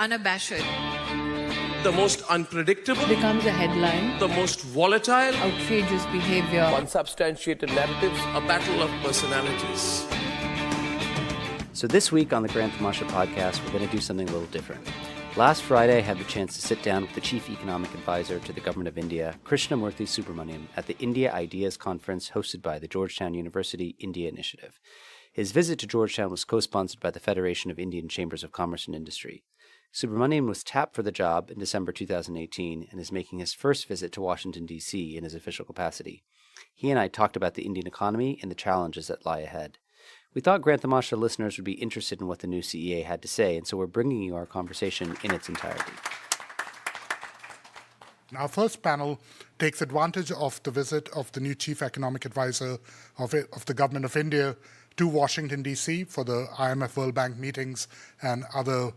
unabashed, the most unpredictable, becomes a headline, the most volatile, outrageous behavior, unsubstantiated narratives, a battle of personalities. So this week on the Grand Tamasha podcast, we're going to do something a little different. Last Friday, I had the chance to sit down with the Chief Economic Advisor to the Government of India, Krishnamurthy Subramanian, at the India Ideas Conference hosted by the Georgetown University India Initiative. His visit to Georgetown was co-sponsored by the Federation of Indian Chambers of Commerce and Industry. Subramanian was tapped for the job in December 2018 and is making his first visit to Washington, D.C. in his official capacity. He and I talked about the Indian economy and the challenges that lie ahead. We thought Grand Tamasha listeners would be interested in what the new CEA had to say, and so we're bringing you our conversation in its entirety. Our first panel takes advantage of the visit of the new Chief Economic Advisor of the Government of India to Washington, D.C. for the IMF World Bank meetings and other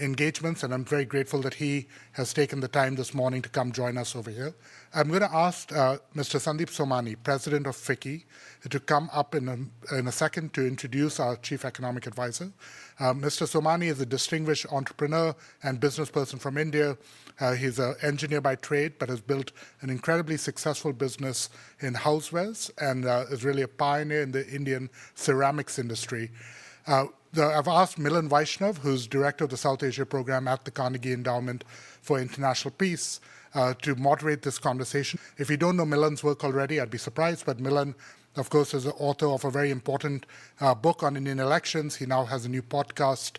engagements, and I'm very grateful that he has taken the time this morning to come join us over here. I'm going to ask Mr. Sandeep Somani, President of FICCI, to come up in a second to introduce our Chief Economic Advisor. Mr. Somani is a distinguished entrepreneur and business person from India. He's an engineer by trade, but has built an incredibly successful business in housewares and is really a pioneer in the Indian ceramics industry. I've asked Milan, who's director of the South Asia program at the Carnegie Endowment for International Peace, to moderate this conversation. If you don't know Milan's work already, I'd be surprised, but Milan, of course, is the author of a very important book on Indian elections. He now has a new podcast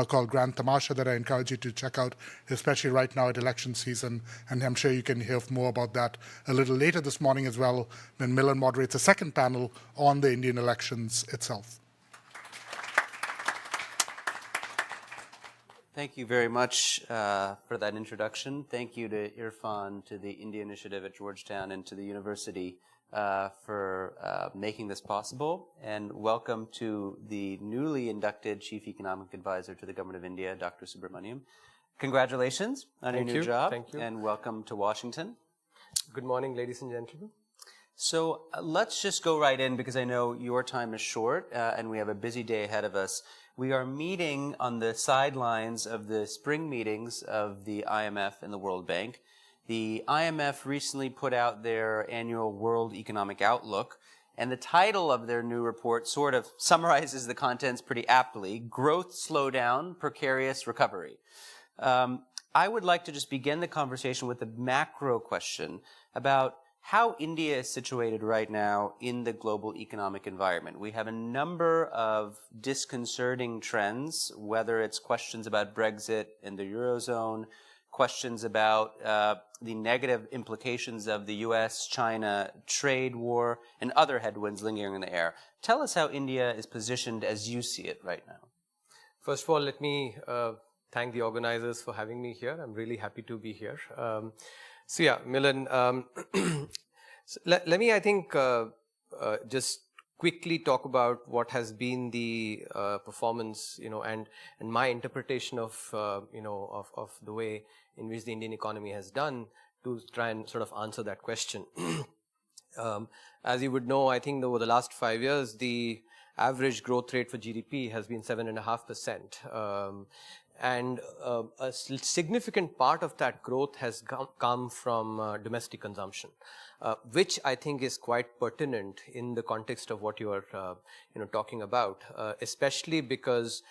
called Grand Tamasha that I encourage you to check out, especially right now at election season, and I'm sure you can hear more about that a little later this morning as well, when Milan moderates a second panel on the Indian elections itself. Thank you very much for that introduction. Thank you to Irfan, to the India Initiative at Georgetown, and to the university for making this possible. And welcome to the newly inducted Chief Economic Advisor to the Government of India, Dr. Subramanian. Congratulations on your new job. Thank you. And welcome to Washington. Good morning, ladies and gentlemen. So let's just go right in, because I know your time is short and we have a busy day ahead of us. We are meeting on the sidelines of the spring meetings of the IMF and the World Bank. The IMF recently put out their annual World Economic Outlook, and the title of their new report sort of summarizes the contents pretty aptly: Growth Slowdown, Precarious Recovery. I would like to just begin the conversation with a macro question about how India is situated right now in the global economic environment. We have a number of disconcerting trends, whether it's questions about Brexit and the Eurozone, questions about the negative implications of the US-China trade war, and other headwinds lingering in the air. Tell us how India is positioned as you see it right now. First of all, let me thank the organizers for having me here. I'm really happy to be here. So yeah, Milan, so let me, I think, just quickly talk about what has been the performance, and my interpretation of, of the way in which the Indian economy has done to try and sort of answer that question. As you would know, I think over the last 5 years, the average growth rate for GDP has been 7.5%. And a significant part of that growth has come from domestic consumption, which I think is quite pertinent in the context of what you are, talking about, especially because,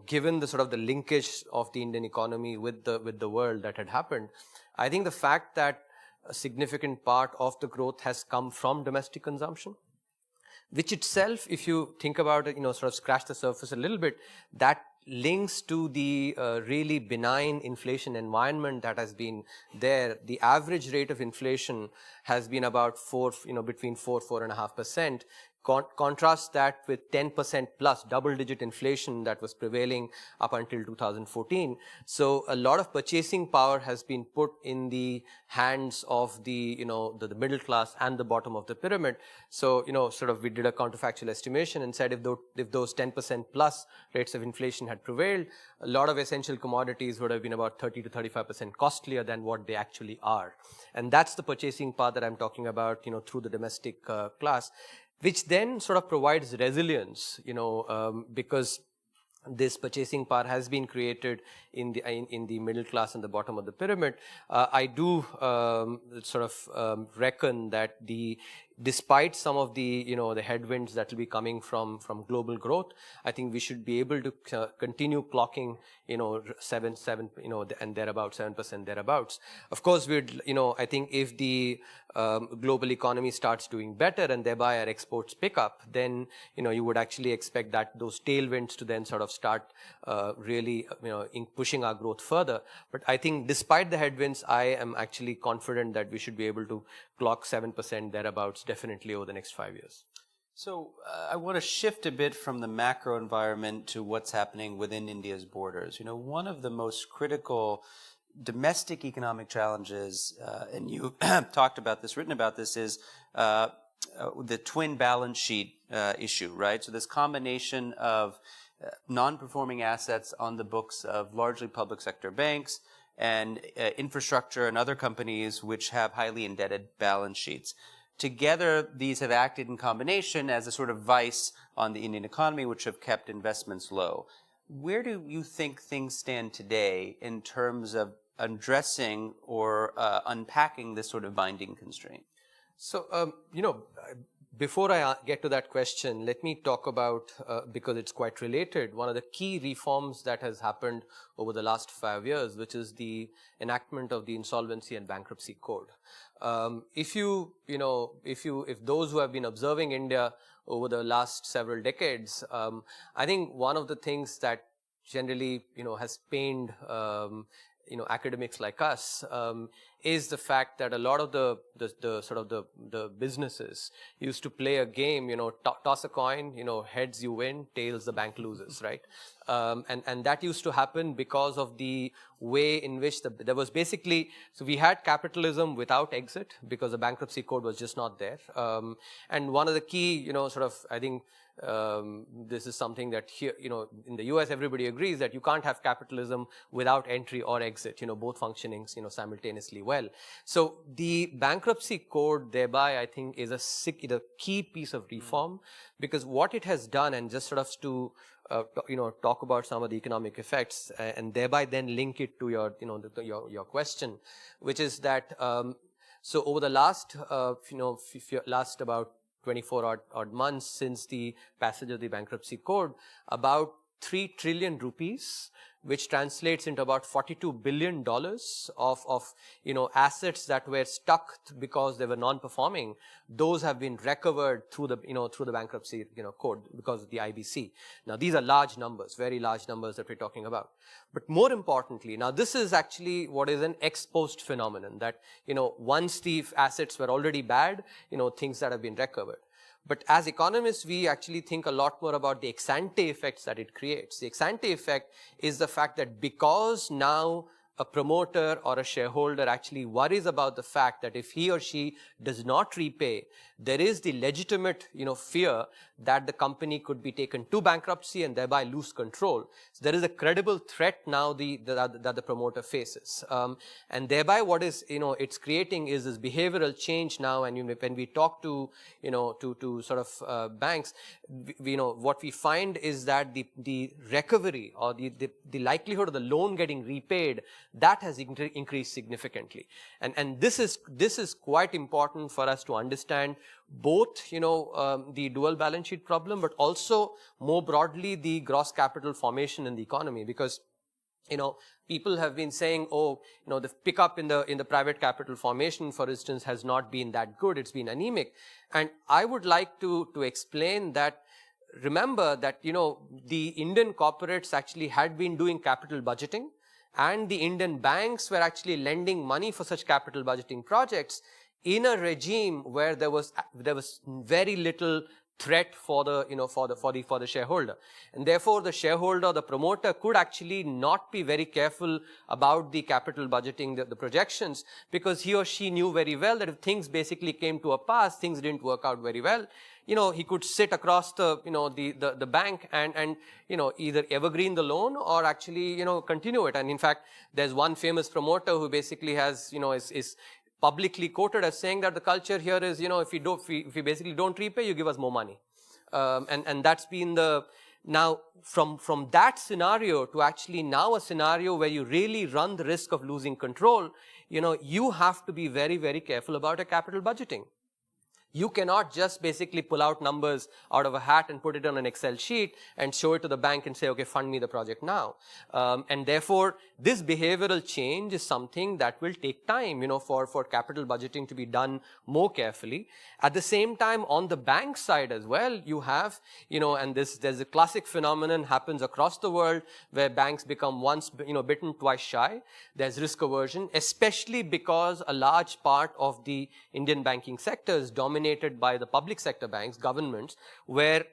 given the sort of the linkage of the Indian economy with the world that had happened, I think the fact that a significant part of the growth has come from domestic consumption, which itself, if you think about it, sort of scratch the surface a little bit, that links to the really benign inflation environment that has been there. The average rate of inflation has been about between 4.5%. Contrast that with 10% plus double-digit inflation that was prevailing up until 2014. So a lot of purchasing power has been put in the hands of the, the middle class and the bottom of the pyramid. So, sort of we did a counterfactual estimation and said if those 10% plus rates of inflation had prevailed, a lot of essential commodities would have been about 30 to 35% costlier than what they actually are. And that's the purchasing power that I'm talking about, through the domestic class, which then sort of provides resilience, because this purchasing power has been created in the middle class and the bottom of the pyramid. I do reckon that despite some of the the headwinds that will be coming from global growth, I think we should be able to continue clocking 7 and thereabouts, 7% thereabouts. Of course, we'd I think if the global economy starts doing better and thereby our exports pick up, then you would actually expect that those tailwinds to then sort of start really pushing our growth further. But I think despite the headwinds, I am actually confident that we should be able to clock 7% thereabouts definitely over the next 5 years. So I want to shift a bit from the macro environment to what's happening within India's borders. One of the most critical domestic economic challenges, and you talked about this, written about this, is the twin balance sheet issue, right? So this combination of non-performing assets on the books of largely public sector banks and infrastructure and other companies which have highly indebted balance sheets. Together, these have acted in combination as a sort of vice on the Indian economy, which have kept investments low. Where do you think things stand today in terms of addressing or unpacking this sort of binding constraint? So, before I get to that question, let me talk about, because it's quite related, one of the key reforms that has happened over the last 5 years, which is the enactment of the Insolvency and Bankruptcy Code. If those who have been observing India over the last several decades, I think one of the things that generally, has pained academics like us, is the fact that a lot of the businesses used to play a game, toss a coin, heads you win, tails the bank loses, right? And that used to happen because of the way in which there was basically, so we had capitalism without exit because the bankruptcy code was just not there. And one of the key, I think, this is something that here, in the US, everybody agrees that you can't have capitalism without entry or exit, both functioning, simultaneously well. So the bankruptcy code thereby, I think, is a key piece of reform, because what it has done, and just sort of to, talk about some of the economic effects and thereby then link it to your, your question, which is that, so over the last, last about 24 odd months since the passage of the bankruptcy code, about 3 trillion rupees, which translates into about $42 billion of assets that were stuck because they were non-performing. Those have been recovered through the through the bankruptcy code because of the IBC. Now these are large numbers, very large numbers that we're talking about. But more importantly, now this is actually what is an ex post phenomenon, that once the assets were already bad, things that have been recovered. But as economists, we actually think a lot more about the ex ante effects that it creates. The ex ante effect is the fact that because now a promoter or a shareholder actually worries about the fact that if he or she does not repay, there is the legitimate, fear that the company could be taken to bankruptcy and thereby lose control. So there is a credible threat now that the promoter faces. And thereby what is, it's creating is this behavioral change now. And when we talk to, to sort of banks, what we find is that the recovery or the likelihood of the loan getting repaid, that has increased significantly. And this is quite important for us to understand both, the dual balance sheet problem, but also more broadly the gross capital formation in the economy. Because, people have been saying, the pickup in the private capital formation, for instance, has not been that good. It's been anemic. And I would like to explain that. Remember that, the Indian corporates actually had been doing capital budgeting, and the Indian banks were actually lending money for such capital budgeting projects in a regime where there was very little threat for the shareholder. And therefore the shareholder, the promoter, could actually not be very careful about the capital budgeting, the projections, because he or she knew very well that if things basically came to a pass, things didn't work out very well, he could sit across the bank and either evergreen the loan or actually, continue it. And in fact, there's one famous promoter who basically has, is publicly quoted as saying that the culture here is, if we basically don't repay, you give us more money. And that's been the Now, from that scenario to actually now a scenario where you really run the risk of losing control, you have to be very, very careful about your capital budgeting. You cannot just basically pull out numbers out of a hat and put it on an Excel sheet and show it to the bank and say, okay, fund me the project now. And therefore, this behavioral change is something that will take time, for capital budgeting to be done more carefully. At the same time, on the bank side as well, you have, and there's a classic phenomenon happens across the world where banks become once, bitten, twice shy. There's risk aversion, especially because a large part of the Indian banking sector is dominated by the public sector banks, governments, where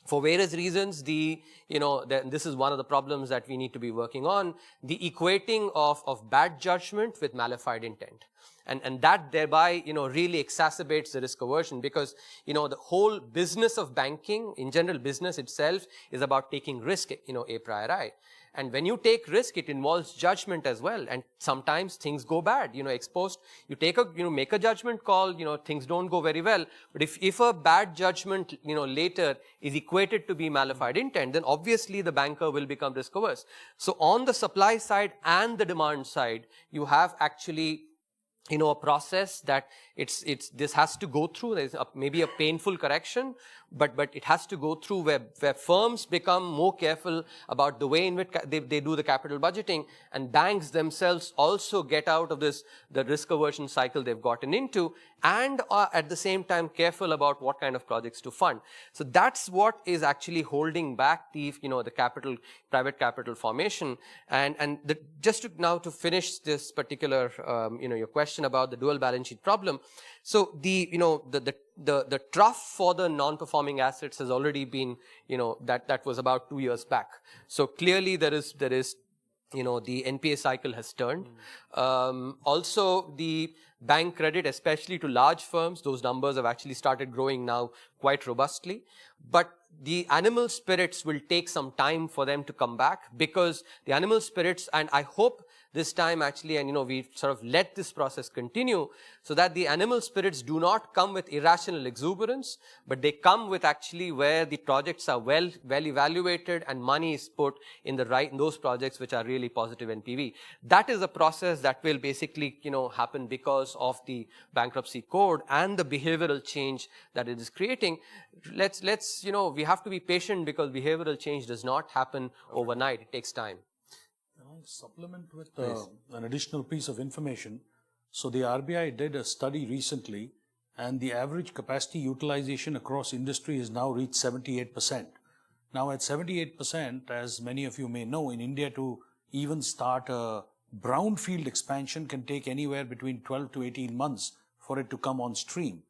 for various reasons, this is one of the problems that we need to be working on, the equating of bad judgment with malified intent. And that thereby, really exacerbates the risk aversion because, the whole business of banking, in general business itself, is about taking risk, a priori. And when you take risk, it involves judgment as well. And sometimes things go bad, exposed. You make a judgment call, things don't go very well. But if a bad judgment, later is equated to be malified intent, then obviously the banker will become risk averse. So on the supply side and the demand side, you have actually a process that this has to go through. There's maybe a painful correction, but it has to go through where firms become more careful about the way in which they do the capital budgeting, and banks themselves also get out of the risk aversion cycle they've gotten into, and are at the same time careful about what kind of projects to fund. So that's what is actually holding back the private capital formation. And just to finish this particular your question about the dual balance sheet problem. So the trough for the non-performing assets has already been, that was about 2 years back. So clearly there is the NPA cycle has turned. Also the bank credit, especially to large firms, those numbers have actually started growing now quite robustly. But the animal spirits will take some time for them to come back, because the animal spirits, and I hope this time actually, and we sort of let this process continue so that the animal spirits do not come with irrational exuberance, but they come with actually where the projects are well evaluated and money is put in those projects which are really positive NPV. That is a process that will basically, happen because of the bankruptcy code and the behavioral change that it is creating. We have to be patient because behavioral change does not happen overnight. It takes time. I'll supplement with an additional piece of information. So the RBI did a study recently, and the average capacity utilization across industry has now reached 78%. Now at 78%, as many of you may know, in India to even start a brownfield expansion can take anywhere between 12 to 18 months for it to come on stream.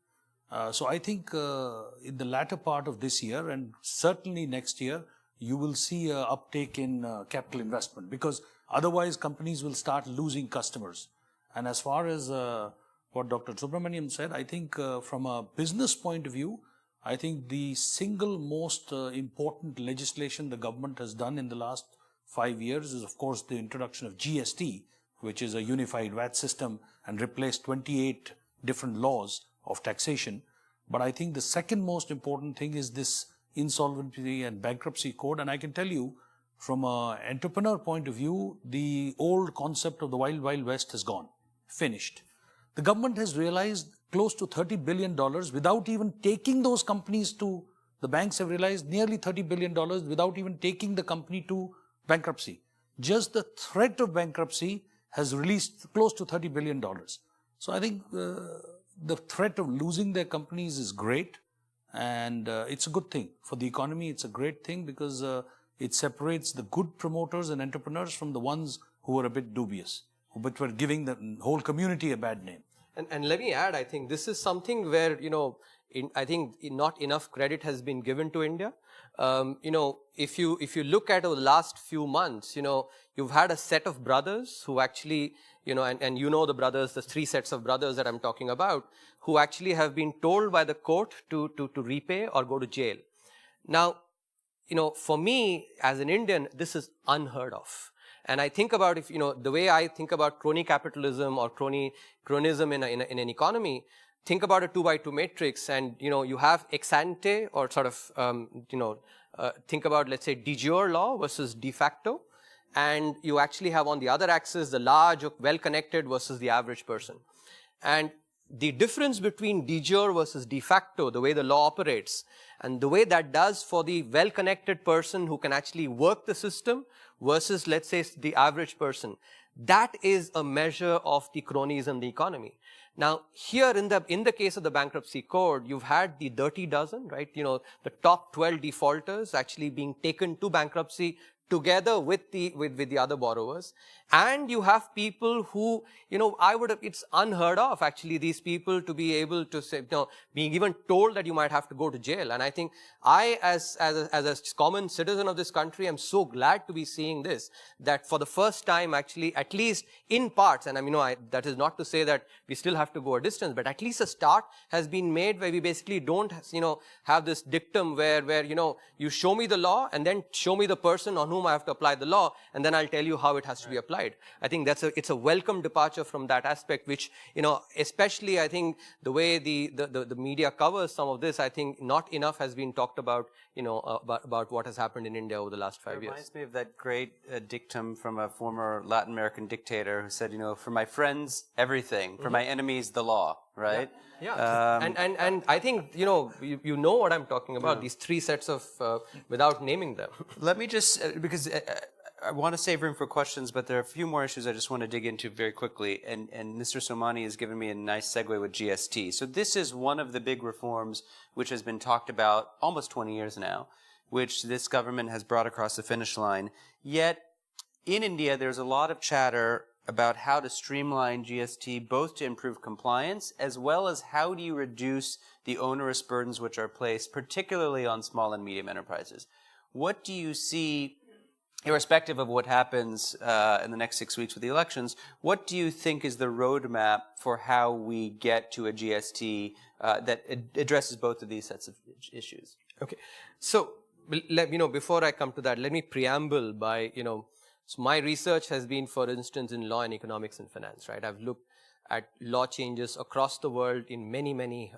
So I think in the latter part of this year and certainly next year, you will see an uptake in capital investment, because otherwise companies will start losing customers. And as far as what Dr. Subramanian said, I think from a business point of view, I think the single most important legislation the government has done in the last 5 years is, of course, the introduction of GST, which is a unified VAT system and replaced 28 different laws of taxation. But I think the second most important thing is this insolvency and bankruptcy code. And I can tell you, from an entrepreneur point of view, the old concept of the Wild Wild West has gone, finished. The government has realized close to $30 billion without even taking those companies to, the banks have realized nearly $30 billion without even taking the company to bankruptcy. Just the threat of bankruptcy has released close to $30 billion. So I think the threat of losing their companies is great, and it's a good thing. For the economy, it's a great thing because it separates the good promoters and entrepreneurs from the ones who are a bit dubious, but were giving the whole community a bad name. And let me add, I think this is something where, I think not enough credit has been given to India. If you look at over the last few months, you've had a set of brothers who actually, and the brothers, the 3 sets of brothers that I'm talking about, who actually have been told by the court to repay or go to jail. Now, for me as an Indian, this is unheard of. And I think about the way I think about crony capitalism or cronyism in an economy, think about a 2x2 matrix, and you have ex ante, or sort of think about, let's say, de jure law versus de facto, and you actually have on the other axis the large, well-connected versus the average person. And the difference between de jure versus de facto, the way the law operates, and the way that does for the well-connected person who can actually work the system versus, let's say, the average person, that is a measure of the cronyism in the economy. Now, here in the case of the bankruptcy code, you've had the dirty dozen, right? The top 12 defaulters actually being taken to bankruptcy together with the other borrowers. And you have people who, it's unheard of, actually, these people to be able to say, being even told that you might have to go to jail. And I think as a common citizen of this country, I'm so glad to be seeing this, that for the first time, actually, at least in parts, and that is not to say that we still have to go a distance, but at least a start has been made where we basically don't, have this dictum where you show me the law and then show me the person on whom I have to apply the law, and then I'll tell you how it has to be applied. I think it's a welcome departure from that aspect, which, especially I think the way the media covers some of this, I think not enough has been talked about, about what has happened in India over the last 5 years. It reminds me of that great dictum from a former Latin American dictator who said, for my friends, everything, for my enemies, the law, right? Yeah. And I think, you know what I'm talking about, these three sets of, without naming them. Let me just, because I want to save room for questions, but there are a few more issues I just want to dig into very quickly. And Mr. Somani has given me a nice segue with GST. So this is one of the big reforms which has been talked about almost 20 years now, which this government has brought across the finish line. Yet in India, there's a lot of chatter about how to streamline GST, both to improve compliance, as well as how do you reduce the onerous burdens which are placed, particularly on small and medium enterprises. What do you see, irrespective of what happens in the next 6 weeks with the elections, what do you think is the roadmap for how we get to a GST that addresses both of these sets of issues? Okay. So, before I come to that, let me preamble by, so my research has been, for instance, in law and economics and finance, right? I've looked at law changes across the world in many,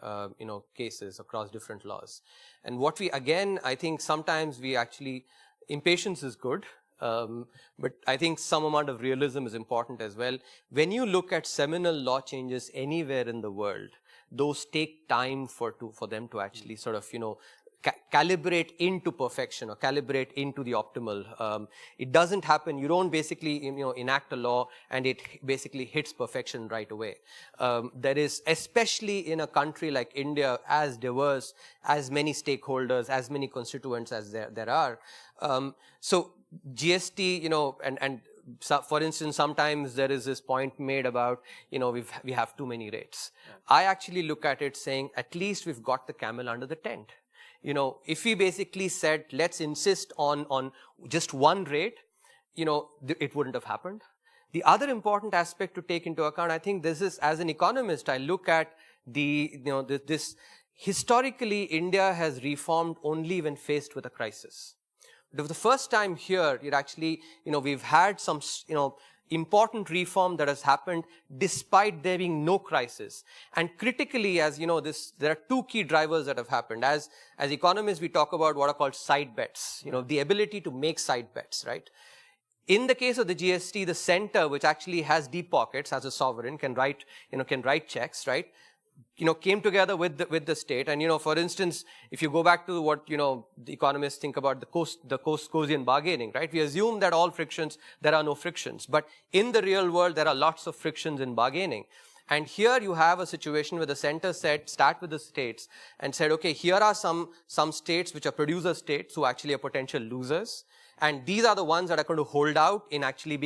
cases across different laws. And what I think sometimes we actually, impatience is good, but I think some amount of realism is important as well. When you look at seminal law changes anywhere in the world, those take time for them to actually sort of, calibrate into perfection or calibrate into the optimal. It doesn't happen. You don't basically, enact a law and it basically hits perfection right away. There is, especially in a country like India, as diverse, as many stakeholders, as many constituents as there are. So GST, so for instance, sometimes there is this point made about, we have too many rates. I actually look at it saying, at least we've got the camel under the tent. If we basically said, let's insist on just one rate, it wouldn't have happened. The other important aspect to take into account, I think this is, as an economist, I look at this, historically, India has reformed only when faced with a crisis. But for the first time here, it actually, we've had some, important reform that has happened despite there being no crisis. And critically, as there are two key drivers that have happened. As economists, we talk about what are called side bets, the ability to make side bets, right? In the case of the GST, the center, which actually has deep pockets as a sovereign, can write checks, right? Came together with the state. And, for instance, if you go back to what, the economists think about the Caucasian bargaining, right? We assume that all frictions, there are no frictions. But in the real world, there are lots of frictions in bargaining. And here you have a situation where the center said, start with the states and said, okay, here are some states which are producer states who actually are potential losers. And these are the ones that are going to hold out in actually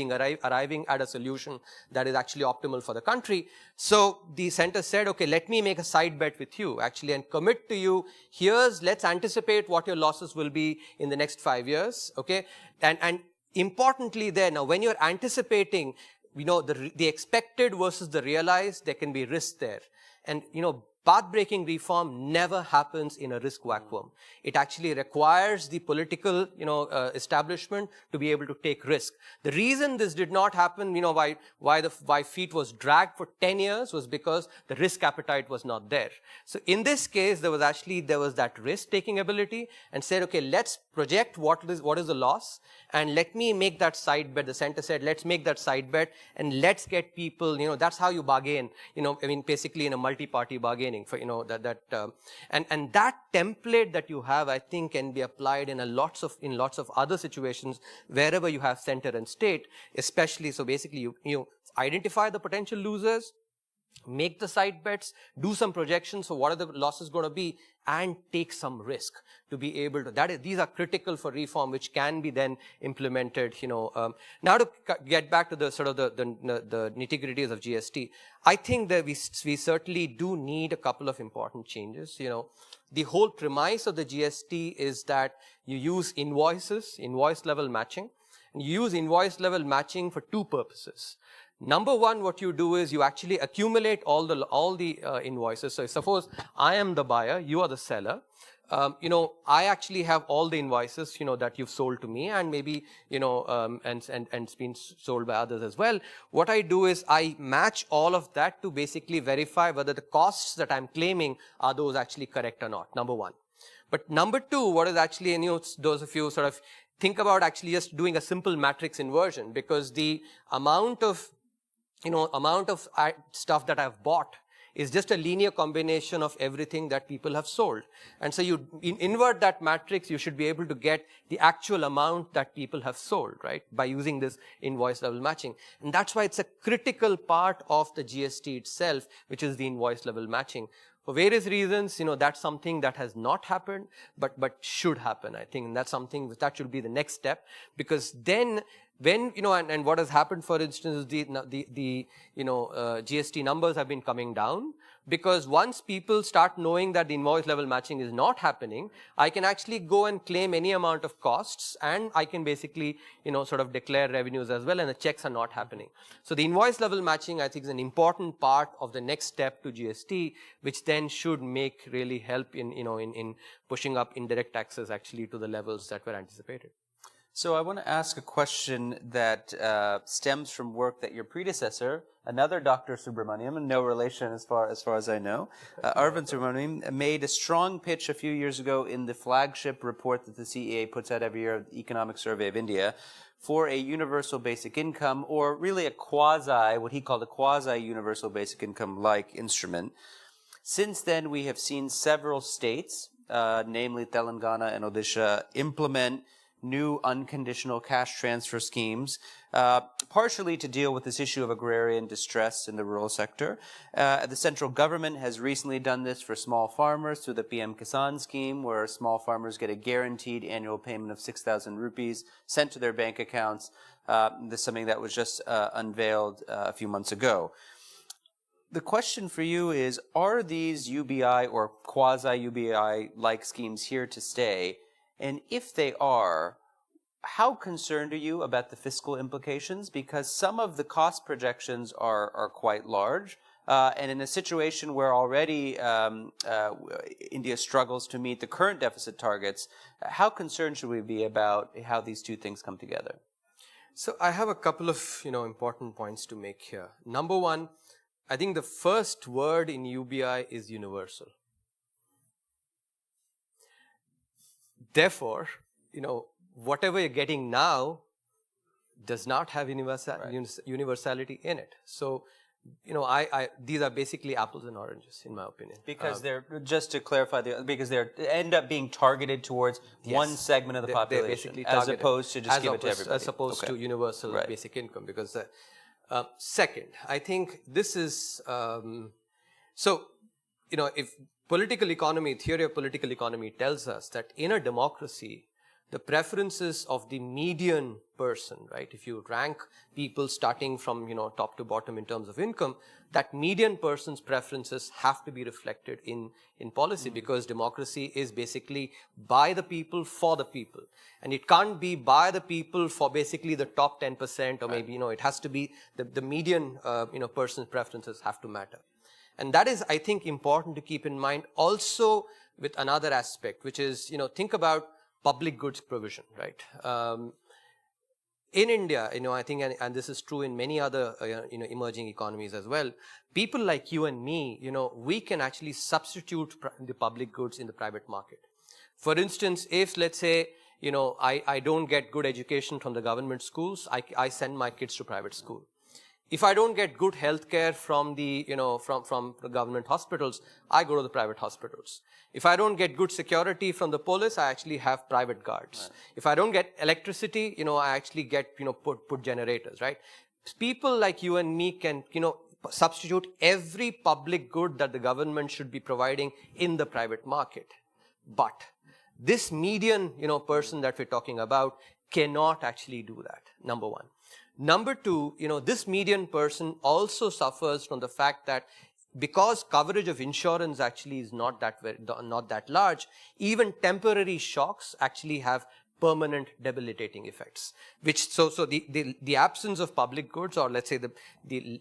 arriving at a solution that is actually optimal for the country. So the center said, okay, let me make a side bet with you actually and commit to you. Let's anticipate what your losses will be in the next 5 years. Okay. And importantly there, now when you're anticipating, the expected versus the realized, there can be risk there. And, path-breaking reform never happens in a risk vacuum. It actually requires the political, establishment to be able to take risk. The reason this did not happen, why feet was dragged for 10 years was because the risk appetite was not there. So in this case, there was that risk-taking ability, and said, okay, let's project what is the loss, and let me make that side bet. The center said, let's make that side bet, and let's get people, that's how you bargain, basically in a multi-party bargaining for, and that template that you have, I think, can be applied in lots of other situations wherever you have center and state, especially. So basically you identify the potential losers, make the side bets, do some projections for what are the losses going to be, and take some risk to be able to. These are critical for reform, which can be then implemented. Now to get back to the sort of the nitty-gritties of GST, I think that we certainly do need a couple of important changes. The whole premise of the GST is that you use invoice level matching, and you use invoice level matching for two purposes. Number one, what you do is you actually accumulate all the invoices. So suppose I am the buyer, you are the seller. I actually have all the invoices, that you've sold to me, and maybe, and it's been sold by others as well. What I do is I match all of that to basically verify whether the costs that I'm claiming are those actually correct or not. Number one. But number two, what is actually, those of you sort of think about actually just doing a simple matrix inversion, because the amount of stuff that I've bought is just a linear combination of everything that people have sold. And so you invert that matrix, you should be able to get the actual amount that people have sold, right, by using this invoice level matching. And that's why it's a critical part of the GST itself, which is the invoice level matching. For various reasons, that's something that has not happened, but should happen, I think. And that's something that should be the next step, because then when, and what has happened, for instance, is the GST numbers have been coming down, because once people start knowing that the invoice level matching is not happening, I can actually go and claim any amount of costs, and I can basically, sort of declare revenues as well, and the checks are not happening. So the invoice level matching, I think, is an important part of the next step to GST, which then should really help in pushing up indirect taxes actually to the levels that were anticipated. So I want to ask a question that stems from work that your predecessor, another Dr. Subramanian, no relation as far as I know, Arvind Subramanian, made a strong pitch a few years ago in the flagship report that the CEA puts out every year, the Economic Survey of India, for a universal basic income, or really what he called a quasi-universal basic income-like instrument. Since then, we have seen several states, namely Telangana and Odisha, implement new unconditional cash transfer schemes, partially to deal with this issue of agrarian distress in the rural sector. The central government has recently done this for small farmers through the PM Kisan scheme, where small farmers get a guaranteed annual payment of 6,000 rupees sent to their bank accounts. This is something that was just unveiled a few months ago. The question for you is, are these UBI or quasi-UBI-like schemes here to stay? And if they are, how concerned are you about the fiscal implications? Because some of the cost projections are quite large. And in a situation where already India struggles to meet the current deficit targets, how concerned should we be about how these two things come together? So I have a couple of important points to make here. Number one, I think the first word in UBI is universal. Therefore, whatever you're getting now does not have universality in it. So, these are basically apples and oranges, in my opinion. Because they're, just to clarify, because they end up being targeted towards one segment of the population, basically as opposed to just give it to everybody. As opposed to universal basic income. Because second, I think this is, if theory of political economy tells us that in a democracy, the preferences of the median person, right? If you rank people starting from, top to bottom in terms of income, that median person's preferences have to be reflected in policy, because democracy is basically by the people, for the people. And it can't be by the people for basically the top 10%, or maybe, it has to be the median, person's preferences have to matter. And that is, I think, important to keep in mind also with another aspect, which is, think about public goods provision, right? In India, I think, and this is true in many other, emerging economies as well, people like you and me, we can actually substitute the public goods in the private market. For instance, if, let's say, I don't get good education from the government schools, I send my kids to private school. If I don't get good health care from the, from the government hospitals, I go to the private hospitals. If I don't get good security from the police, I actually have private guards. Right. If I don't get electricity, I actually get, put generators, right? People like you and me can, substitute every public good that the government should be providing in the private market. But this median, person that we're talking about cannot actually do that, number one. Number two, this median person also suffers from the fact that because coverage of insurance actually is not that large, even temporary shocks actually have permanent debilitating effects. Which so the absence of public goods, or let's say the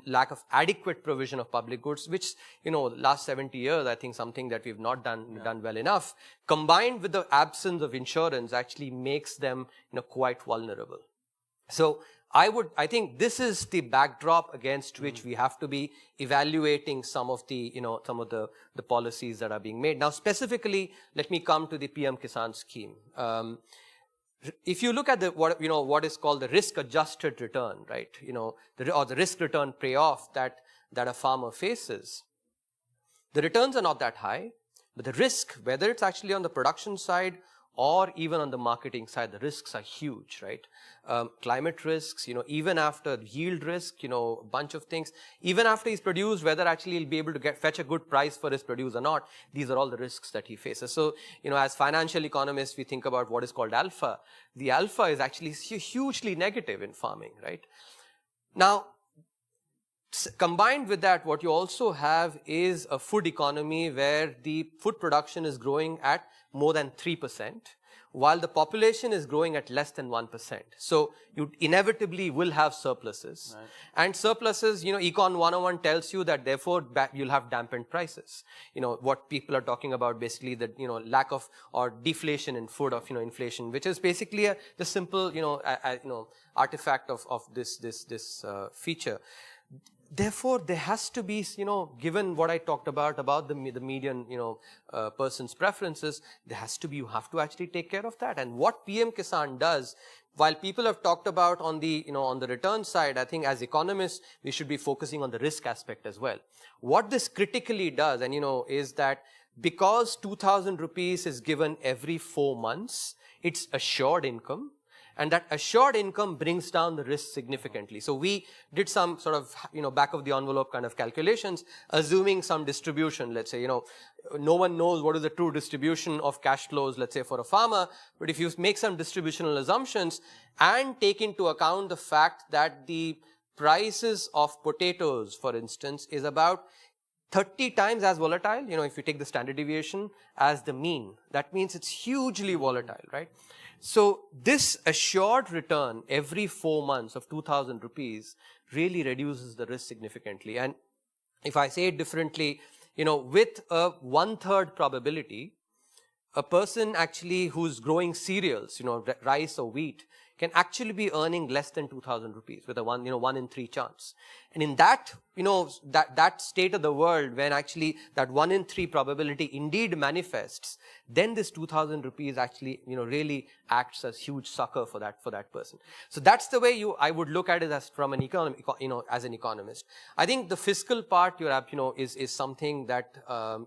lack of adequate provision of public goods, which last 70 years I think something that we've not done well enough, combined with the absence of insurance, actually makes them quite vulnerable. So I think this is the backdrop against which we have to be evaluating some of the policies that are being made. Now, specifically, let me come to the PM Kisan scheme. If you look at what is called the risk-adjusted return, right? Or the risk-return payoff that a farmer faces, the returns are not that high, but the risk, whether it's actually on the production side or even on the marketing side, the risks are huge, right? Climate risks, even after yield risk, a bunch of things. Even after he's produced, whether actually he'll be able to fetch a good price for his produce or not, these are all the risks that he faces. So, as financial economists, we think about what is called alpha. The alpha is actually hugely negative in farming, right? Now, combined with that, what you also have is a food economy where the food production is growing at more than 3%, while the population is growing at less than 1%. So you inevitably will have surpluses. Right. And surpluses, Econ 101 tells you that therefore you'll have dampened prices. What people are talking about basically the, lack of or deflation in food of, inflation, which is basically the simple, artifact of this feature. Therefore, there has to be, given what I talked about the median, person's preferences, you have to actually take care of that. And what PM Kisan does, while people have talked about on the return side, I think as economists, we should be focusing on the risk aspect as well. What this critically does, and is that because 2,000 rupees is given every 4 months, it's assured income. And that assured income brings down the risk significantly. So we did some sort of, back of the envelope kind of calculations, assuming some distribution. Let's say, no one knows what is the true distribution of cash flows, let's say, for a farmer. But if you make some distributional assumptions and take into account the fact that the prices of potatoes, for instance, is about 30 times as volatile, if you take the standard deviation as the mean, that means it's hugely volatile, right? So this assured return every 4 months of 2,000 rupees really reduces the risk significantly. And if I say it differently, with a 1/3 probability, a person actually who's growing cereals, rice or wheat, can actually be earning less than 2,000 rupees with a 1 in 3 chance. And in that, that state of the world, when actually that 1 in 3 probability indeed manifests, then this 2,000 rupees actually, really acts as huge succor for that person. So that's the way I would look at it as from an as an economist. I think the fiscal part is something that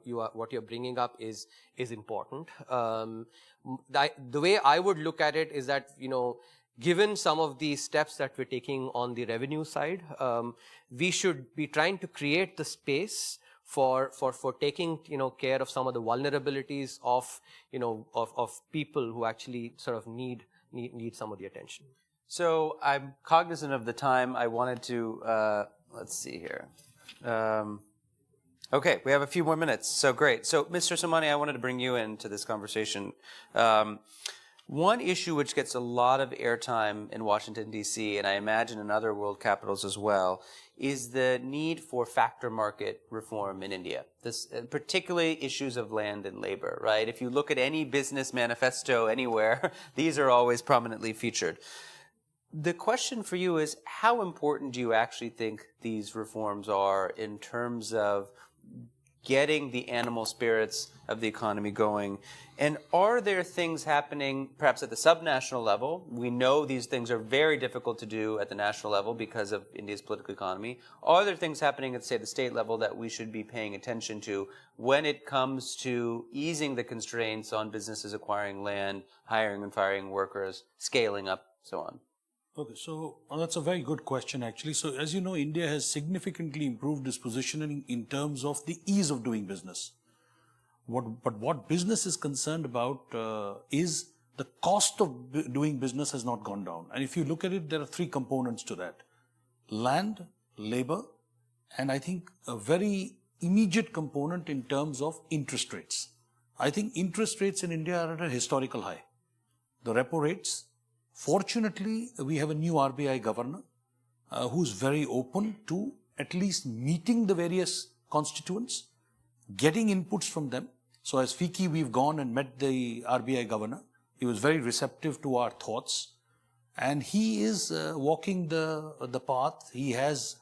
what you're bringing up is important. The way I would look at it is that, given some of the steps that we're taking on the revenue side, we should be trying to create the space for taking, care of some of the vulnerabilities of people who actually sort of need some of the attention. So I'm cognizant of the time. I wanted to, let's see here. Okay, we have a few more minutes, so great. So, Mr. Subramanian, I wanted to bring you into this conversation. One issue which gets a lot of airtime in Washington, D.C., and I imagine in other world capitals as well, is the need for factor market reform in India. This, particularly issues of land and labor, right? If you look at any business manifesto anywhere, these are always prominently featured. The question for you is, how important do you actually think these reforms are in terms of getting the animal spirits of the economy going? And are there things happening perhaps at the subnational level? We know these things are very difficult to do at the national level because of India's political economy. Are there things happening at, say, the state level that we should be paying attention to when it comes to easing the constraints on businesses acquiring land, hiring and firing workers, scaling up, so on? Okay, so that's a very good question actually. So as you know, India has significantly improved its positioning in terms of the ease of doing business. But what business is concerned about is the cost of doing business has not gone down. And if you look at it, there are three components to that: land, labor, and I think a very immediate component in terms of interest rates. I think interest rates in India are at a historical high. The repo rates, fortunately, we have a new RBI governor who's very open to at least meeting the various constituents, getting inputs from them. So as FICCI, we've gone and met the RBI governor. He was very receptive to our thoughts. And he is walking the path. He has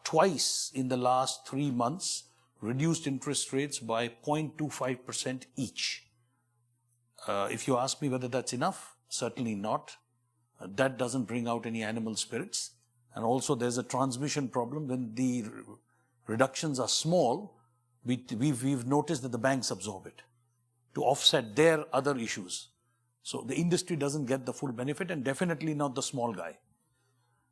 twice in the last 3 months reduced interest rates by 0.25% each. If you ask me whether that's enough, certainly not. That doesn't bring out any animal spirits. And also there's a transmission problem. When the reductions are small, we've noticed that the banks absorb it to offset their other issues. So the industry doesn't get the full benefit, and definitely not the small guy.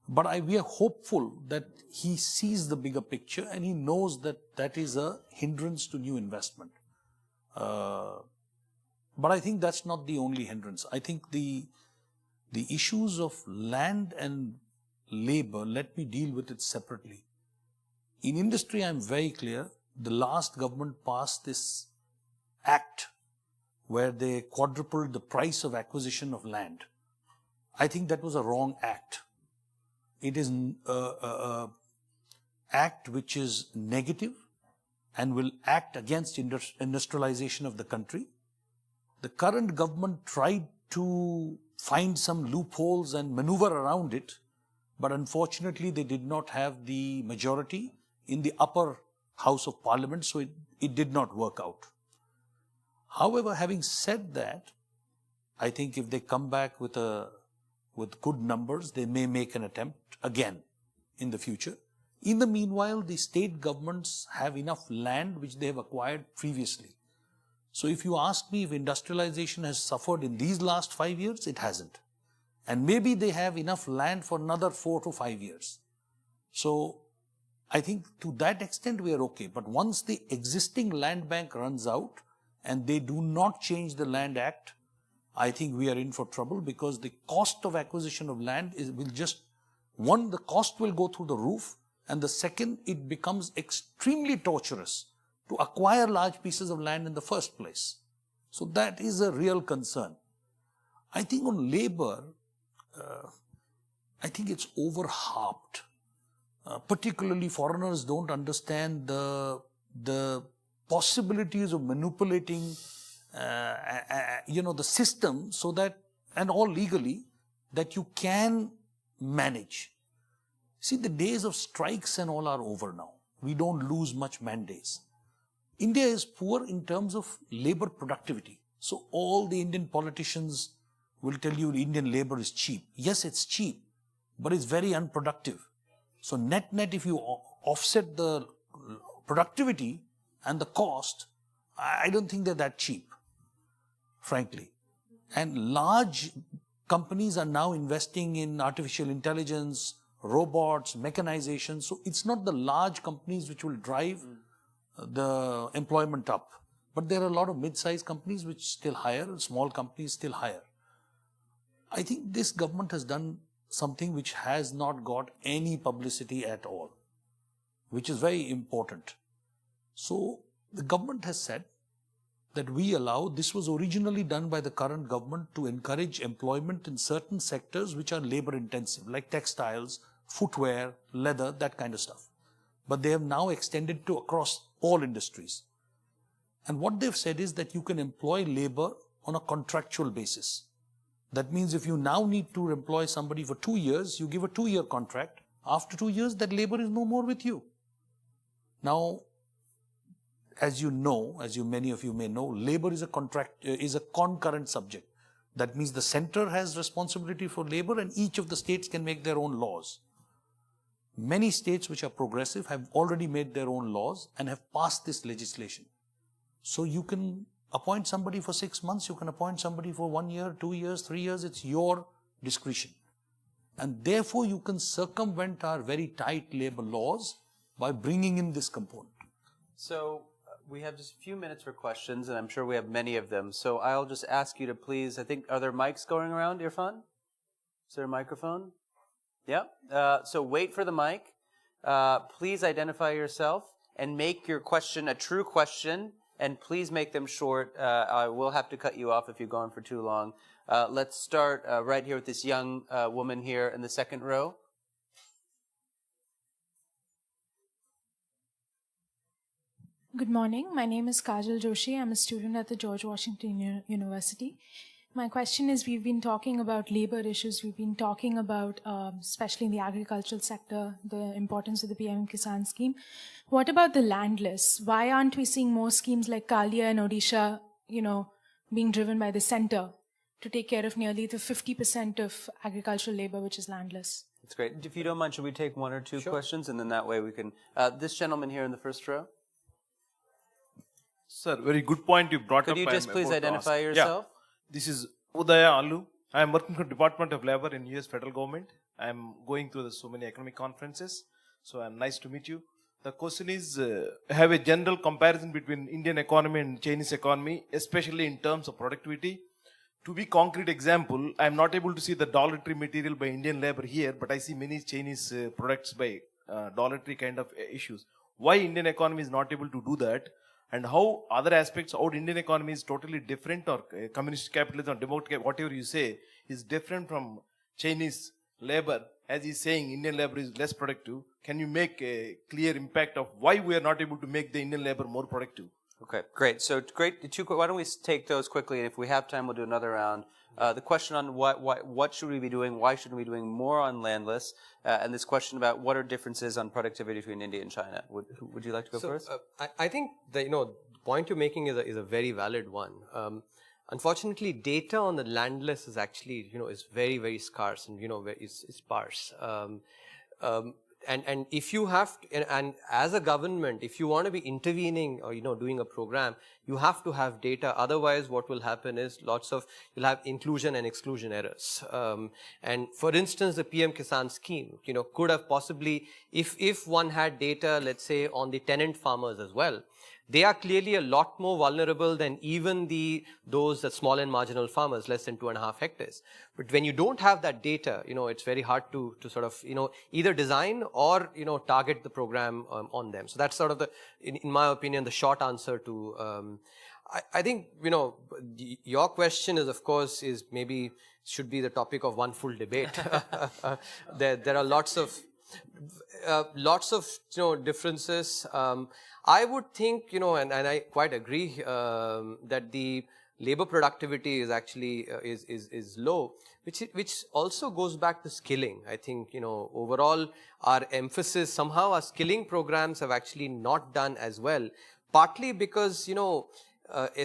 But we are hopeful that he sees the bigger picture and he knows that that is a hindrance to new investment. But I think that's not the only hindrance. I think the issues of land and labor, let me deal with it separately. In industry, I'm very clear. The last government passed this act where they quadrupled the price of acquisition of land. I think that was a wrong act. It is an act which is negative and will act against industrialization of the country. The current government tried to find some loopholes and maneuver around it, but unfortunately they did not have the majority in the upper house of parliament, so it did not work out. However, having said that, I think if they come back with good numbers, they may make an attempt again in the future. In the meanwhile, the state governments have enough land which they have acquired previously. So if you ask me if industrialization has suffered in these last 5 years, it hasn't. And maybe they have enough land for another 4 to 5 years. So I think to that extent we are okay. But once the existing land bank runs out and they do not change the Land Act, I think we are in for trouble, because the cost of acquisition of land the cost will go through the roof, and the second, it becomes extremely torturous to acquire large pieces of land in the first place. So that is a real concern. I think on labor, I think it's overharped. Particularly foreigners don't understand the possibilities of manipulating the system so that, and all legally, that you can manage. See, the days of strikes and all are over now. We don't lose much man days. India is poor in terms of labor productivity. So all the Indian politicians will tell you Indian labor is cheap. Yes, it's cheap, but it's very unproductive. So net, if you offset the productivity and the cost, I don't think they're that cheap, frankly. And large companies are now investing in artificial intelligence, robots, mechanization. So it's not the large companies which will drive the employment up. But there are a lot of mid-sized companies which still hire, small companies still hire. I think this government has done something which has not got any publicity at all, which is very important. So the government has said that we allow. This was originally done by the current government to encourage employment in certain sectors which are labor intensive, like textiles, footwear, leather, that kind of stuff. But they have now extended to across all industries. And what they've said is that you can employ labor on a contractual basis. That means if you now need to employ somebody for 2 years, you give a 2-year contract. After 2 years, that labor is no more with you. Now, as you know, many of you may know, labor is a concurrent subject. That means the center has responsibility for labor and each of the states can make their own laws. Many states which are progressive have already made their own laws and have passed this legislation. So you can appoint somebody for 6 months, you can appoint somebody for 1 year, 2 years, 3 years, it's your discretion. And therefore you can circumvent our very tight labor laws by bringing in this component. So we have just a few minutes for questions, and I'm sure we have many of them. So I'll just ask you to please, are there mics going around, Irfan? Is there a microphone? Yeah. So wait for the mic. Please identify yourself and make your question a true question, and please make them short. I will have to cut you off if you're going for too long. Let's start right here with this young woman here in the second row. Good morning. My name is Kajal Joshi. I'm a student at the George Washington University. My question is, we've been talking about labor issues. We've been talking about, especially in the agricultural sector, the importance of the PM Kisan scheme. What about the landless? Why aren't we seeing more schemes like Kalia and Odisha, being driven by the center to take care of nearly the 50% of agricultural labor, which is landless? That's great. If you don't mind, should we take one or two questions? And then that way we can... this gentleman here in the first row. Sir, very good point you brought up. Could you just please identify yourself? Yeah. This is Udaya Allu. I am working for Department of Labor in US federal government. I am going through so many economic conferences. So nice to meet you. The question is, have a general comparison between Indian economy and Chinese economy, especially in terms of productivity. To be concrete example, I am not able to see the dollar-tree material by Indian labor here, but I see many Chinese products by dollar-tree kind of issues. Why Indian economy is not able to do that? And how other aspects of Indian economy is totally different, or communist capitalism or democratic, whatever you say, is different from Chinese labor. As he's saying, Indian labor is less productive. Can you make a clear impact of why we are not able to make the Indian labor more productive? Okay, great. So great. Why don't we take those quickly, and if we have time, we'll do another round. The question on what should we be doing, why shouldn't we be doing more on landless, and this question about what are differences on productivity between India and China. Would you like to go first? I think that, the point you're making is a very valid one. Unfortunately, data on the landless is actually, is very, very scarce and, is sparse. And if you have to, and as a government, if you want to be intervening or, doing a program, you have to have data. Otherwise, what will happen is you'll have inclusion and exclusion errors. And for instance, the PM Kisan scheme, could have possibly, if one had data, let's say, on the tenant farmers as well, they are clearly a lot more vulnerable than even the small and marginal farmers, less than 2.5 hectares. But when you don't have that data, it's very hard to sort of, either design or, target the program on them. So that's sort of in my opinion, the short answer to, I think, your question is, of course, should be the topic of one full debate. There are lots of differences. I would think, and I quite agree that the labor productivity is actually is low, which also goes back to skilling. I think, overall our emphasis, somehow our skilling programs have actually not done as well, partly because,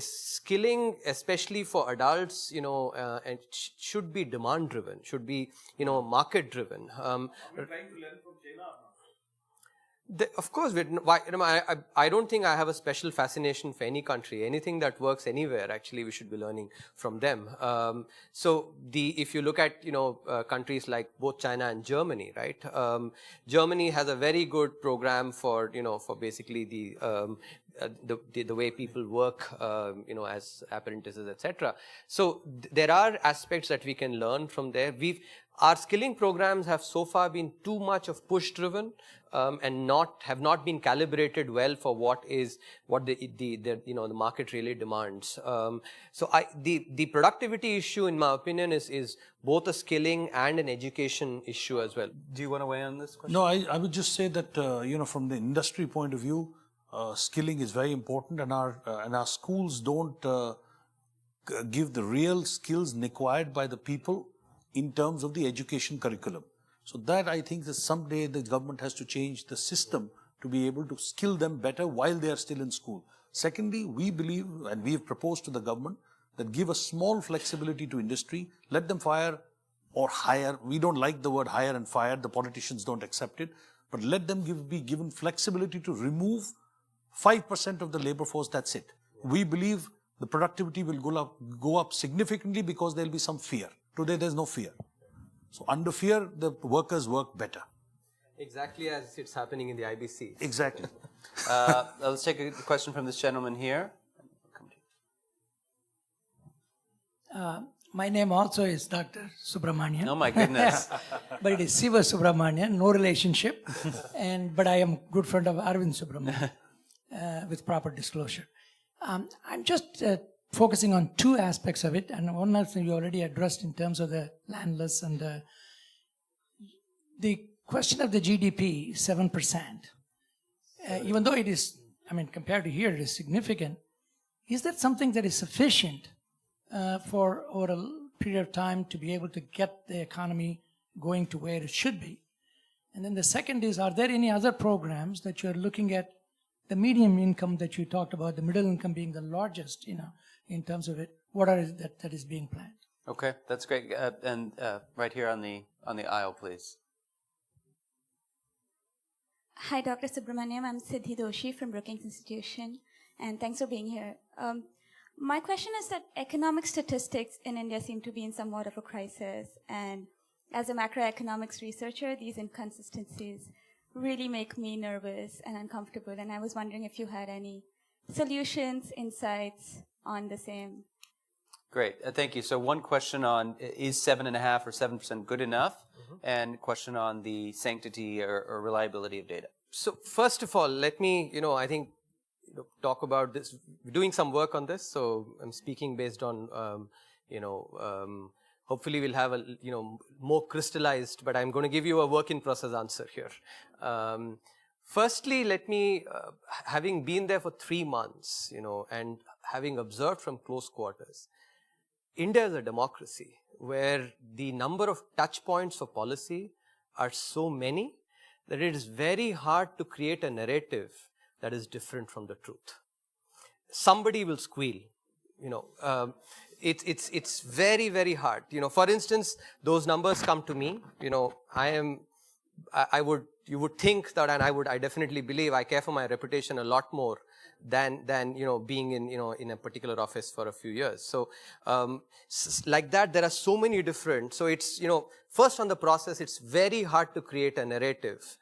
skilling, especially for adults, and should be demand driven, should be, market driven. Are we trying to learn from China? Of course, I don't think I have a special fascination for any country. Anything that works anywhere, actually, we should be learning from them. If you look at, countries like both China and Germany, right? Germany has a very good program for, for basically the way people work, as apprentices, etc. So there are aspects that we can learn from there. Our skilling programs have so far been too much of push driven and have not been calibrated well for what the market really demands. The productivity issue, in my opinion, is both a skilling and an education issue as well. Do you want to weigh in on this question? No, I would just say that from the industry point of view, skilling is very important, and our schools don't give the real skills required by the people in terms of the education curriculum. So that, I think, that someday the government has to change the system to be able to skill them better while they are still in school. Secondly, we believe, and we have proposed to the government, that give a small flexibility to industry, let them fire or hire. We don't like the word hire and fire, the politicians don't accept it, but let them be given flexibility to remove 5% of the labor force, that's it. We believe the productivity will go up significantly because there will be some fear. Today there's no fear. So under fear, the workers work better. Exactly as it's happening in the IBC. Exactly. Let's take a question from this gentleman here. My name also is Dr. Subramanian. Oh my goodness. But it is Siva Subramanian, no relationship. But I am good friend of Arvind Subramanian with proper disclosure. I'm just focusing on two aspects of it, and one else you already addressed in terms of the landless and the question of the GDP, 7%. Even though it is, compared to here, it is significant. Is that something that is sufficient for over a period of time to be able to get the economy going to where it should be? And then the second is, are there any other programs that you're looking at, the medium income that you talked about, the middle income being the largest, in terms of it, what are that is being planned? Okay, that's great. And right here on the aisle, please. Hi, Dr. Subramanian. I'm Siddhi Doshi from Brookings Institution, and thanks for being here. My question is that economic statistics in India seem to be in somewhat of a crisis, and as a macroeconomics researcher, these inconsistencies really make me nervous and uncomfortable, and I was wondering if you had any solutions, insights on the same. Great, thank you. So one question on, is 7.5 or 7% good enough? And question on the sanctity or reliability of data. So first of all, let me, talk about this. We're doing some work on this, so I'm speaking based on, hopefully we'll have a, more crystallized, but I'm going to give you a work in process answer here. Firstly, let me, having been there for 3 months, and having observed from close quarters, India is a democracy where the number of touch points for policy are so many that it is very hard to create a narrative that is different from the truth. Somebody will squeal, it's very, very hard. For instance, those numbers come to me, you would think that, and I definitely believe I care for my reputation a lot more than being in a particular office for a few years. So like that, there are so many different. So it's first on the process, it's very hard to create a narrative.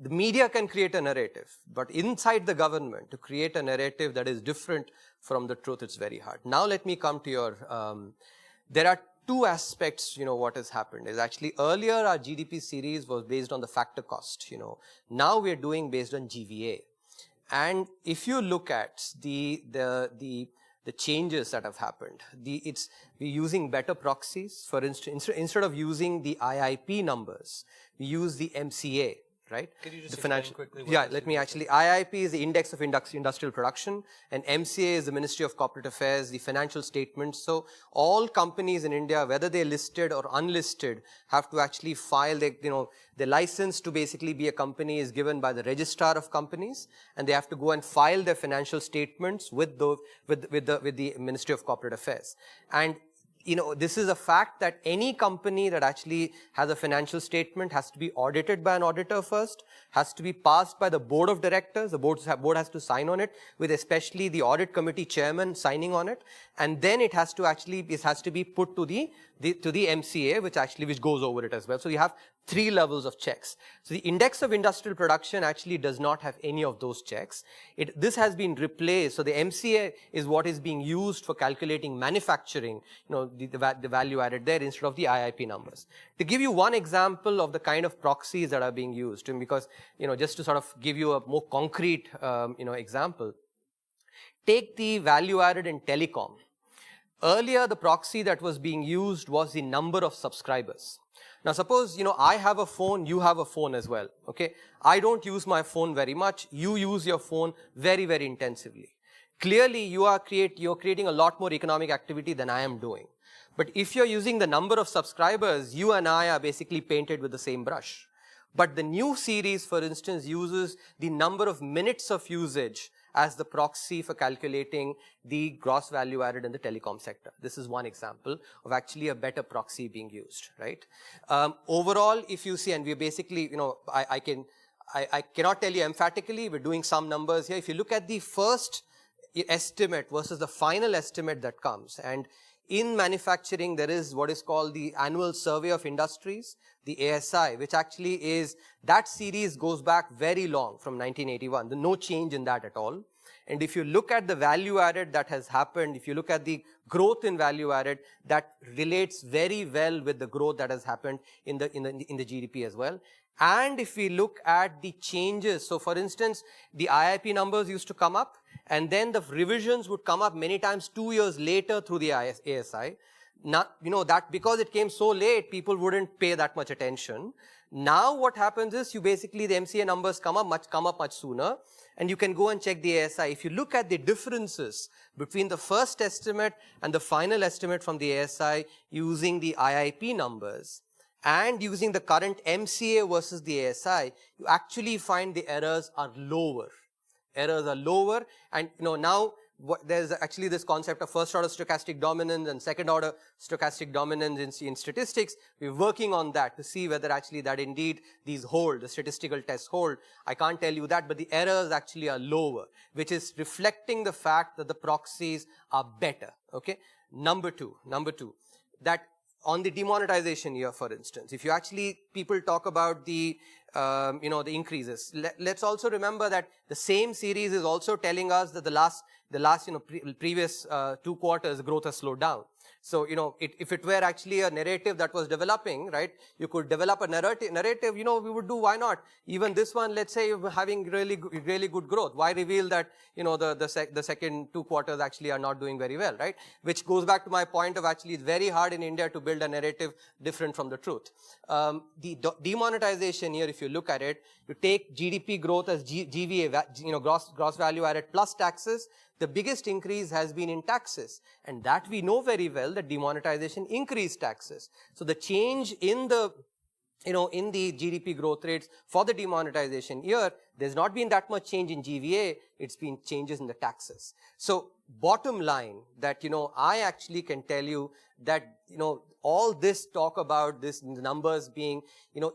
The media can create a narrative, but inside the government to create a narrative that is different from the truth, it's very hard. Now let me come to your. There are two aspects, what has happened is actually earlier our GDP series was based on the factor cost, Now we are doing based on GVA. And if you look at the changes that have happened, we're using better proxies. For instance, instead of using the IIP numbers, we use the MCA. Right? Could you just explain quickly? Yeah, let me actually. IIP is the Index of Industrial Production, and MCA is the Ministry of Corporate Affairs, the financial statements. So all companies in India, whether they're listed or unlisted, have to actually file the license to basically be a company is given by the registrar of companies, and they have to go and file their financial statements with the Ministry of Corporate Affairs. And this is a fact that any company that actually has a financial statement has to be audited by an auditor first, has to be passed by the board of directors. The board has to sign on it, with especially the audit committee chairman signing on it, and then it has to be put to the to the MCA, which goes over it as well. So you have 3 levels of checks. So the index of industrial production actually does not have any of those checks. This has been replaced. So the MCA is what is being used for calculating manufacturing, the value added there instead of the IIP numbers. To give you one example of the kind of proxies that are being used, and because, just to sort of give you a more concrete, example, take the value added in telecom. Earlier, the proxy that was being used was the number of subscribers. Now, suppose, I have a phone, you have a phone as well, okay? I don't use my phone very much. You use your phone very, very intensively. Clearly, you're creating a lot more economic activity than I am doing. But if you're using the number of subscribers, you and I are basically painted with the same brush. But the new series, for instance, uses the number of minutes of usage as the proxy for calculating the gross value added in the telecom sector. This is one example of actually a better proxy being used, right? Overall, if you see, and we're basically, I cannot tell you emphatically, we're doing some numbers here. If you look at the first estimate versus the final estimate that comes, and in manufacturing, there is what is called the Annual Survey of Industries, the ASI, which actually is, that series goes back very long from 1981. There's no change in that at all. And if you look at the value added that has happened, if you look at the growth in value added, that relates very well with the growth that has happened in the GDP as well. And if we look at the changes, so for instance, the IIP numbers used to come up, and then the revisions would come up many times 2 years later through the ASI. Not, that because it came so late, people wouldn't pay that much attention. Now what happens is the MCA numbers come up much sooner, and you can go and check the ASI. If you look at the differences between the first estimate and the final estimate from the ASI using the IIP numbers, and using the current MCA versus the ASI, you actually find the errors are lower. Errors are lower, and now there's actually this concept of first order stochastic dominance and second order stochastic dominance in statistics. We're working on that to see whether actually that indeed these hold, the statistical tests hold. I can't tell you that, but the errors actually are lower, which is reflecting the fact that the proxies are better, okay? Number two, that on the demonetization year, for instance, if you actually, people talk about the, the increases. Let's also remember that the same series is also telling us that the last previous 2 quarters, growth has slowed down. So, if it were actually a narrative that was developing, right, you could develop a narrative, we would do, why not? Even this one, let's say you're having really good growth. Why reveal that, the second 2 quarters actually are not doing very well, right? Which goes back to my point of actually it's very hard in India to build a narrative different from the truth. The demonetization here, if you look at it, you take GDP growth as GVA, gross value added plus taxes. The biggest increase has been in taxes, and that we know very well that demonetization increased taxes. So the change in the, in the GDP growth rates for the demonetization year, there's not been that much change in GVA, it's been changes in the taxes. So bottom line that, I actually can tell you that, all this talk about this numbers being,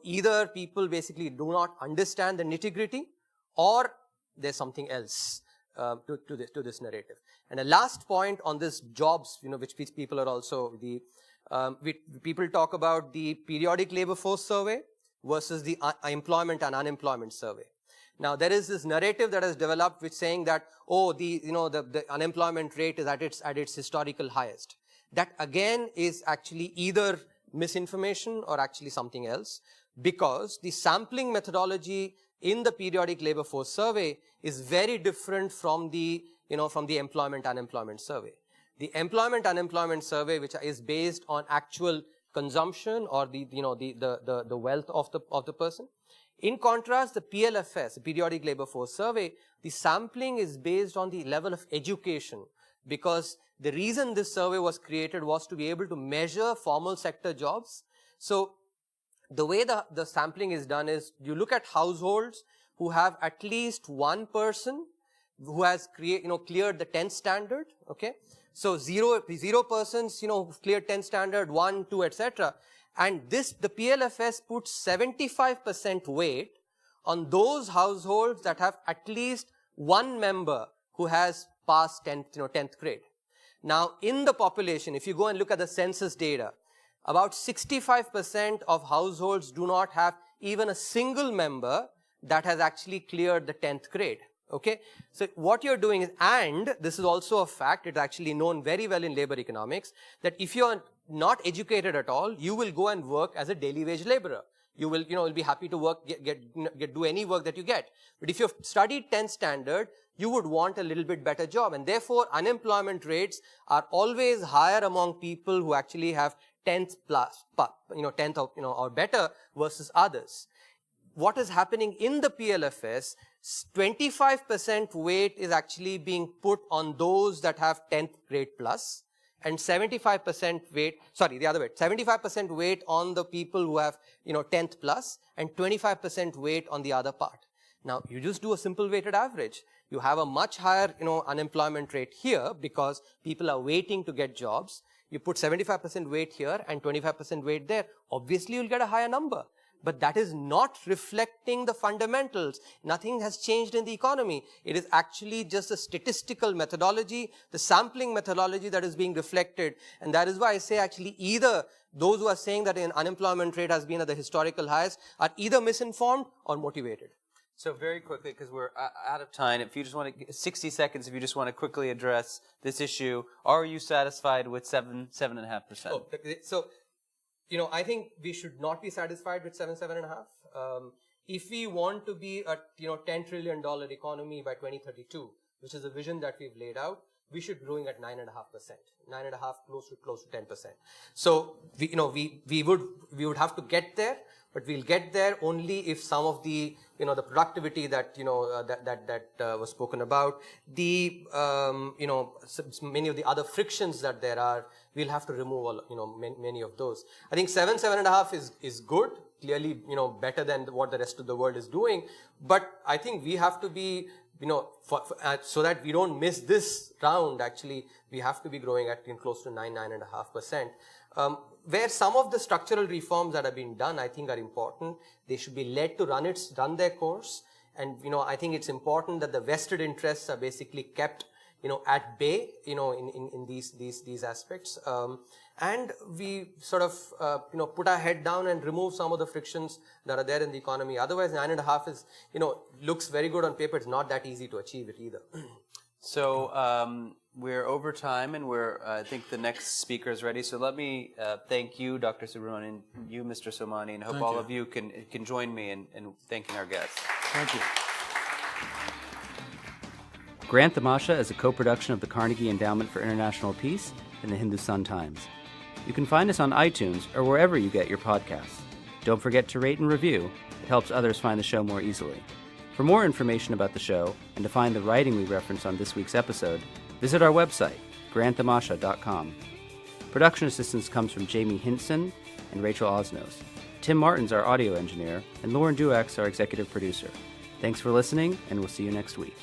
either people basically do not understand the nitty-gritty or there's something else. To this narrative. And the last point on this jobs, which people are also people talk about the periodic labor force survey versus the employment and unemployment survey. Now there is this narrative that has developed which saying that, the unemployment rate is at its historical highest. That again is actually either misinformation or actually something else, because the sampling methodology in the periodic labor force survey is very different from the, from the employment unemployment survey. The employment unemployment survey, which is based on actual consumption or the wealth of the person. In contrast, the PLFS, the periodic labor force survey, the sampling is based on the level of education, because the reason this survey was created was to be able to measure formal sector jobs. So the way the sampling is done is you look at households who have at least one person who has cleared the 10th standard, okay? So zero persons, who've cleared 10th standard, 1, 2, etc. And the PLFS puts 75% weight on those households that have at least one member who has passed 10th grade. Now, in the population, if you go and look at the census data, about 65% of households do not have even a single member that has actually cleared the 10th grade. Okay, so what you're doing is, and this is also a fact, it's actually known very well in labor economics, that if you're not educated at all, you will go and work as a daily wage laborer. You will, you'll be happy to work, do any work that you get. But if you've studied 10th standard, you would want a little bit better job. And therefore, unemployment rates are always higher among people who actually have 10th plus, 10th or better versus others. What is happening in the PLFS, 25% weight is actually being put on those that have 10th grade plus, and 75% weight, sorry, the other way, 75% weight on the people who have, 10th plus, and 25% weight on the other part. Now, you just do a simple weighted average. You have a much higher, unemployment rate here because people are waiting to get jobs. You put 75% weight here and 25% weight there. Obviously, you'll get a higher number. But that is not reflecting the fundamentals. Nothing has changed in the economy. It is actually just a statistical methodology, the sampling methodology that is being reflected. And that is why I say actually either those who are saying that an unemployment rate has been at the historical highest are either misinformed or motivated. So very quickly, because we're out of time, if you just want to, 60 seconds, if you just want to quickly address this issue, are you satisfied with 7.5%? Oh, so, I think we should not be satisfied with 7.5. If we want to be a, $10 trillion economy by 2032, which is a vision that we've laid out, we should be growing at 9.5%, 9.5 close to 10%. So, we would have to get there, but we'll get there only if some of the, the productivity that, that was spoken about, the, many of the other frictions that there are, we'll have to remove all, many of those. I think 7.5 is good, clearly, better than what the rest of the world is doing. But I think we have to be, so that we don't miss this round, actually, we have to be growing at close to 9.5%. Where some of the structural reforms that have been done, I think are important. They should be led to run their course. And, I think it's important that the vested interests are basically kept, at bay, in these aspects. And we sort of, put our head down and remove some of the frictions that are there in the economy. Otherwise, 9.5 is, looks very good on paper. It's not that easy to achieve it either. So we're over time, and I think the next speaker is ready. So let me thank you, Dr. Subramanian, you, Mr. Somani, and I hope all of you can join me in thanking our guests. Thank you. Grant Tamasha is a co-production of the Carnegie Endowment for International Peace and the Hindustan Times. You can find us on iTunes or wherever you get your podcasts. Don't forget to rate and review. It helps others find the show more easily. For more information about the show and to find the writing we referenced on this week's episode, visit our website, granttamasha.com. Production assistance comes from Jamie Hinson and Rachel Osnos. Tim Martin's our audio engineer, and Lauren Duax our executive producer. Thanks for listening, and we'll see you next week.